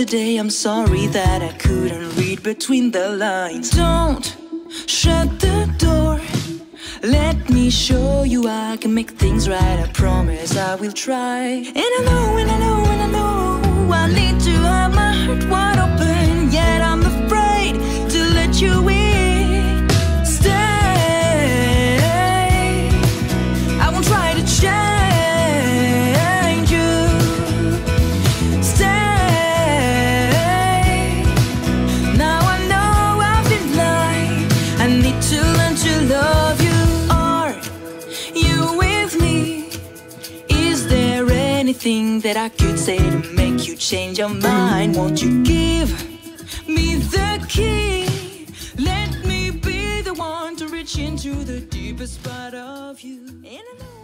today. I'm sorry that I couldn't read between the lines. Don't shut the door. Let me show you I can make things right. I promise I will try. And I know, and I know, and I know I need to have my heart wide open, yet I'm afraid to let you in. Stay, I won't try to change you. Stay, now I know I've been lying. I need to learn to love you. Are you with me? Is there anything that I could say to make you change your mind? Won't you give me the key? Let me be the one to reach into the deepest part of you. And I know